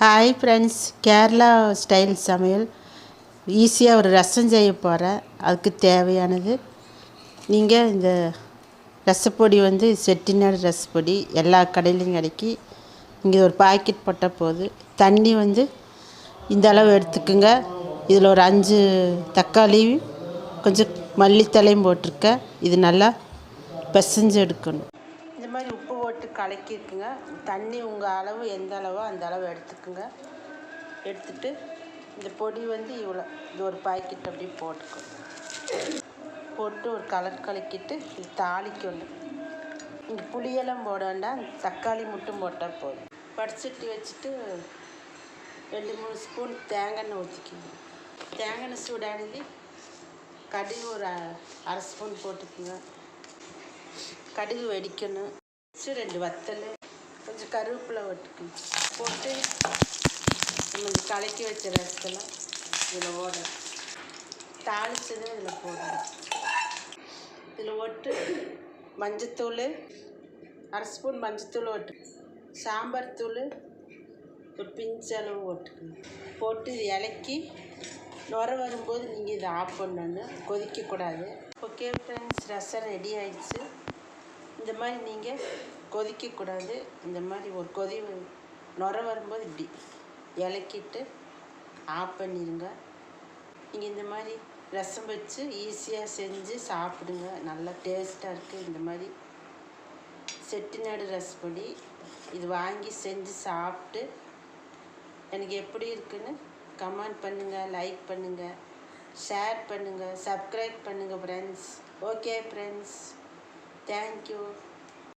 Hi friends, Kerala style சமையல் ஈஸியாக ஒரு ரசம் செய்ய போகிறேன். அதுக்கு தேவையானது நீங்கள் இந்த ரசப்பொடி செட்டிநாடு ரசப்பொடி எல்லா கடையிலையும் கிடைக்கி. இங்கே ஒரு பாக்கெட் போட்டால் போதும். தண்ணி இந்த அளவு எடுத்துக்குங்க. இதில் ஒரு 5 தக்காளி கொஞ்சம் மல்லித்தலையும் போட்டிருக்கேன். இது நல்லா பிசைஞ்சு எடுக்கணும். இந்த மாதிரி உப்பு போட்டு கலக்கிக்குங்க. தண்ணி உங்கள் அளவு எந்த அளவோ அந்த அளவு எடுத்துக்குங்க. எடுத்துட்டு இந்த பொடி இவ்வளோ, இது ஒரு பாக்கெட் அப்படி போட்டு ஒரு கலக்கிட்டு இது தாளிக்கணும். இங்கே புளியெல்லாம் போட வேண்டாம், தக்காளி மட்டும் போட்டால் போதும். வடிசட்டி வச்சுட்டு 2-3 ஸ்பூன் தேங்காய் எண்ணெய் ஊற்றிக்கணும். தேங்காய் எண்ணெய் சூடானது கடுகு ஒரு அரை ஸ்பூன் போட்டுக்குங்க. கடுகு வெடிக்கணும். 2 வத்தல், கொஞ்சம் கருவேப்பிலை போட்டு நம்ம கலக்கி வச்ச ரசத்தெல்லாம் இதில் ஓடணும். தாளிச்சதை இதில் போடணும். இதில் போட்டு மஞ்சத்தூள் அரை ஸ்பூன் மஞ்சத்தூள் சாம்பார் தூள் ஒரு பிஞ்சளவு போட்டு இது இலக்கி நுர வரும்போது நீங்கள் இதை ஆஃப் பண்ணணும், கொதிக்கக்கூடாது. ஓகே ஃப்ரெண்ட்ஸ், ரசம் ரெடி ஆயிடுச்சு. இந்த மாதிரி நீங்கள் கொதிக்கக்கூடாது. இந்த மாதிரி ஒரு நுர வரும்போது இப்படி இலக்கிட்டு ஆஃப் பண்ணிடுங்க. நீங்கள் இந்த மாதிரி ரசம் வச்சு ஈஸியாக செஞ்சு சாப்பிடுங்க. நல்லா டேஸ்ட்டாக இருக்குது. இந்த மாதிரி செட்டிநாடு ரசப்பொடி இது வாங்கி செஞ்சு சாப்பிட்டு எனக்கு எப்படி இருக்குன்னு கமெண்ட் பண்ணுங்கள், லைக் பண்ணுங்கள், ஷேர் பண்ணுங்கள், சப்ஸ்கிரைப் பண்ணுங்கள் ஃப்ரெண்ட்ஸ். Okay friends, thank you.